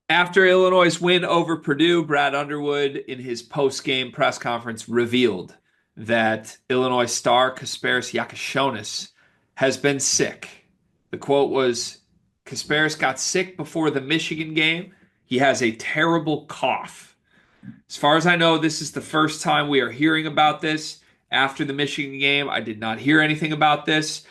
After Illinois' win over Purdue, Brad Underwood, in his post-game press conference, revealed that Illinois star Kasparas Jakucionis has been sick. The quote was, Kasparas got sick before the Michigan game. He has a terrible cough. As far as I know, this is the first time we are hearing about this after the Michigan game. I did not hear anything about this.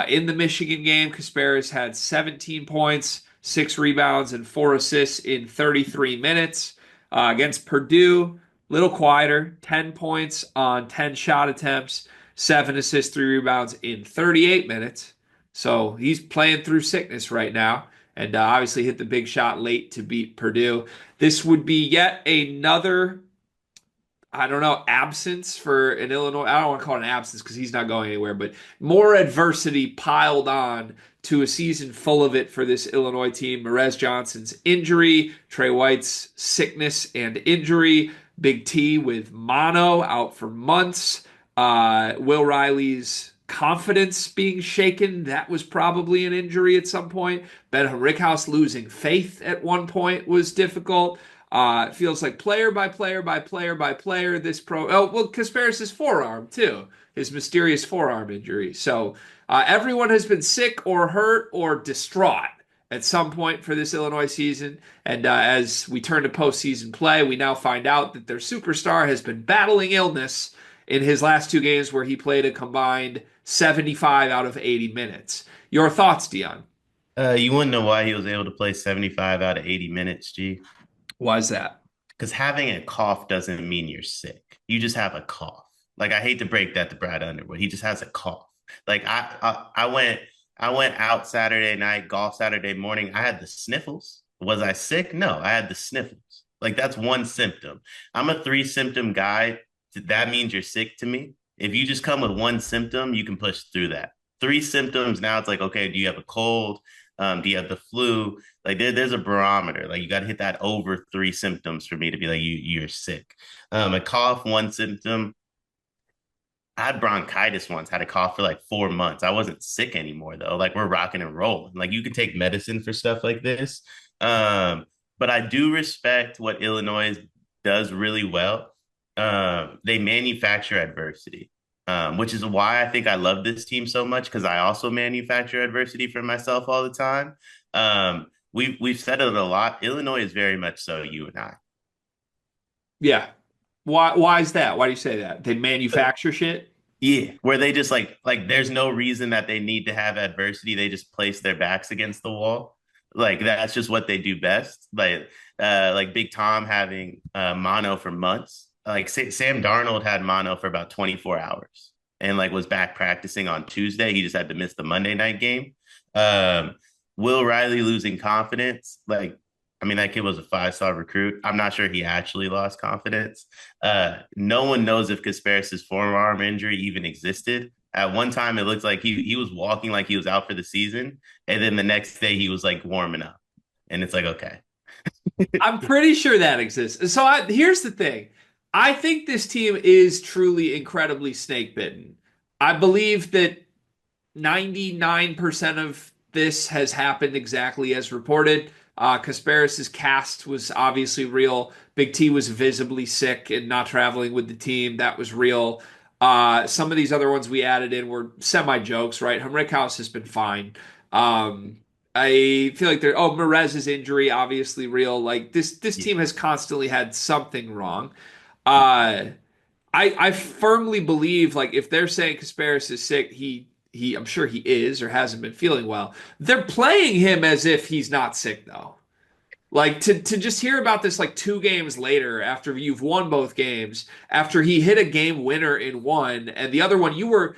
In the Michigan game, Kasparas had 17 points, 6 rebounds, and 4 assists in 33 minutes. Against Purdue, little quieter, 10 points on 10 shot attempts, 7 assists, 3 rebounds in 38 minutes. So he's playing through sickness right now, and obviously hit the big shot late to beat Purdue. This would be yet another, I don't know, absence for an Illinois. I don't want to call it an absence because he's not going anywhere, but more adversity piled on to a season full of it for this Illinois team. Merez Johnson's injury, Trey White's sickness and injury, Big T with mono out for months, Will Riley's confidence being shaken. That was probably an injury at some point. Ben Rickhouse losing faith at one point was difficult. It feels like player by player by player by player. Oh, well, Kasparas' forearm too, his mysterious forearm injury. So everyone has been sick or hurt or distraught at some point for this Illinois season. And as we turn to postseason play, we now find out that their superstar has been battling illness in his last 2 games, where he played a combined 75 out of 80 minutes. Your thoughts, Dion? You wouldn't know why he was able to play 75 out of 80 minutes, G. Why is that? Because having a cough doesn't mean you're sick. You just have a cough. Like I hate to break that to Brad Underwood. He just has a cough. Like I went out Saturday night, golf Saturday morning. I had the sniffles. Was I sick? No, I had the sniffles. Like that's one symptom. I'm a 3 symptom guy. That means you're sick to me. If you just come with one symptom, you can push through that. 3 symptoms, now it's like, okay, do you have a cold? Do you have the flu? Like there's a barometer. Like you got to hit that over 3 symptoms for me to be like you're sick. A cough, one symptom. I had bronchitis once. Had a cough for like 4 months. I wasn't sick anymore though. Like we're rocking and rolling. Like you can take medicine for stuff like this. But I do respect what Illinois does really well. They manufacture adversity, which is why I think I love this team so much because I also manufacture adversity for myself all the time. We've said it a lot. Illinois is very much so you and I. Yeah. Why is that? Why do you say that? They manufacture shit? Yeah, where they just like there's no reason that they need to have adversity. They just place their backs against the wall. Like that's just what they do best. Like Big Tom having mono for months. Like Sam Darnold had mono for about 24 hours and like was back practicing on Tuesday. He just had to miss the Monday night game. Um, Will Riley losing confidence. Like, I mean, that kid was a 5-star recruit. I'm not sure he actually lost confidence. No one knows if Kasparas' forearm injury even existed. At one time, it looked like he was walking like he was out for the season, and then the next day he was like warming up, and it's like okay, I'm pretty sure that exists. So here's the thing. I think this team is truly incredibly snake bitten. I believe that 99% of this has happened exactly as reported. Kasparas' cast was obviously real. Big T was visibly sick and not traveling with the team. That was real. Some of these other ones we added in were semi jokes, right? Henrique has been fine. Um, I feel like Merez's injury, obviously real. Like this yeah, team has constantly had something wrong. Uh, I firmly believe, like, if they're saying Kasparas is sick, I'm sure he is or hasn't been feeling well. They're playing him as if he's not sick though. Like to just hear about this like 2 games later after you've won both games, after he hit a game winner in one, and the other one you were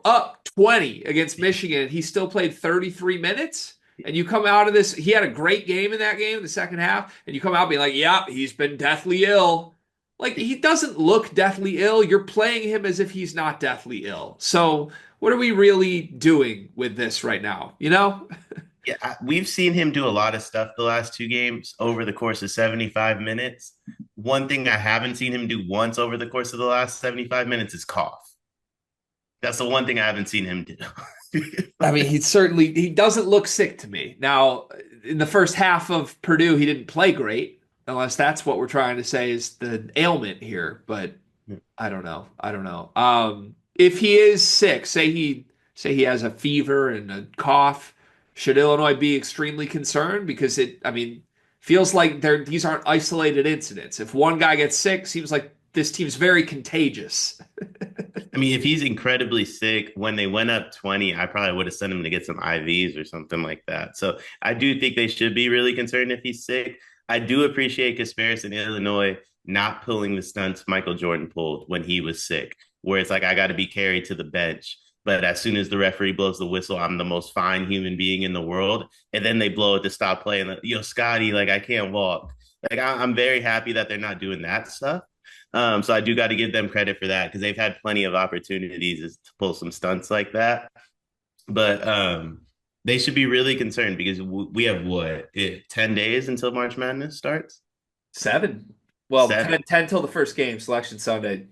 up 20 against Michigan. He still played 33 minutes. And you come out of this, he had a great game in that game, the second half, and you come out being like, yeah, he's been deathly ill. Like he doesn't look deathly ill. You're playing him as if he's not deathly ill. So what are we really doing with this right now? You know? yeah. We've seen him do a lot of stuff the last 2 games over the course of 75 minutes. One thing I haven't seen him do once over the course of the last 75 minutes is cough. That's the one thing I haven't seen him do. I mean, he doesn't look sick to me. Now, in the first half of Purdue, he didn't play great, unless that's what we're trying to say is the ailment here. But I don't know. I don't know. If he is sick, say he has a fever and a cough, should Illinois be extremely concerned? Because I mean, feels like these aren't isolated incidents. If one guy gets sick, seems like this team's very contagious. I mean, if he's incredibly sick, when they went up 20, I probably would have sent him to get some IVs or something like that. So I do think they should be really concerned if he's sick. I do appreciate Kasparas in Illinois not pulling the stunts Michael Jordan pulled when he was sick, where it's like, I got to be carried to the bench. But as soon as the referee blows the whistle, I'm the most fine human being in the world. And then they blow it to stop playing. Like, yo, Scotty, like, I can't walk. Like, I'm very happy that they're not doing that stuff. So I do got to give them credit for that because they've had plenty of opportunities to pull some stunts like that. But they should be really concerned because we have 10 days until March Madness starts? Seven. Well, 10, Seven. 10 till the first game, Selection Sunday. Yeah.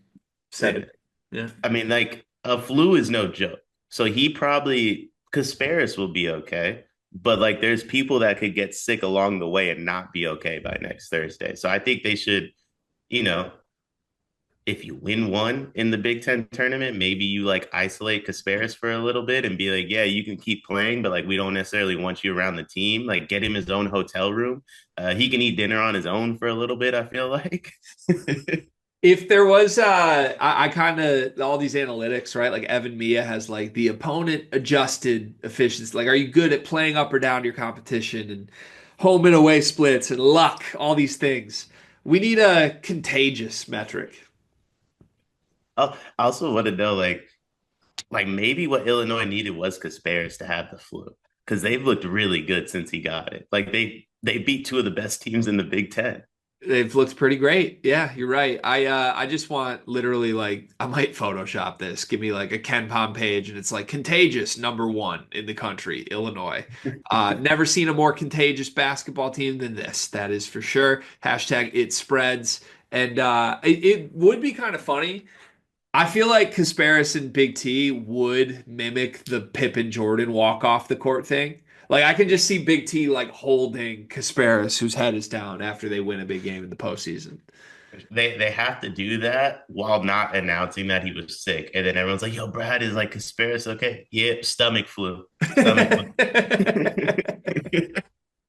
Seven. Yeah. I mean, like a flu is no joke. So he probably, Kasparas will be okay. But like there's people that could get sick along the way and not be okay by next Thursday. So I think they should, you know, if you win one in the Big Ten tournament, maybe you like isolate Kasparas for a little bit and be like, yeah, you can keep playing, but like we don't necessarily want you around the team. Like get him his own hotel room. He can eat dinner on his own for a little bit, I feel like. If there was, I kind of all these analytics, right? Like Evan Mia has like the opponent adjusted efficiency. Like, are you good at playing up or down your competition and home and away splits and luck, all these things? We need a contagious metric. I also want to know like maybe what Illinois needed was Kasparas to have the flu because they've looked really good since he got it. Like they beat two of the best teams in the Big Ten. They've looked pretty great. Yeah, you're right. I just want literally like I might Photoshop this. Give me like a Ken Pom page and it's like contagious #1 in the country, Illinois. Never seen a more contagious basketball team than this. That is for sure. Hashtag it spreads. And it would be kind of funny. I feel like Kasparas and Big T would mimic the Pippen Jordan walk off the court thing. Like I can just see Big T like holding Kasparas, whose head is down after they win a big game in the postseason. They have to do that while not announcing that he was sick. And then everyone's like, yo, Brad is like Kasparas, okay? Yep, stomach flu. Stomach flu.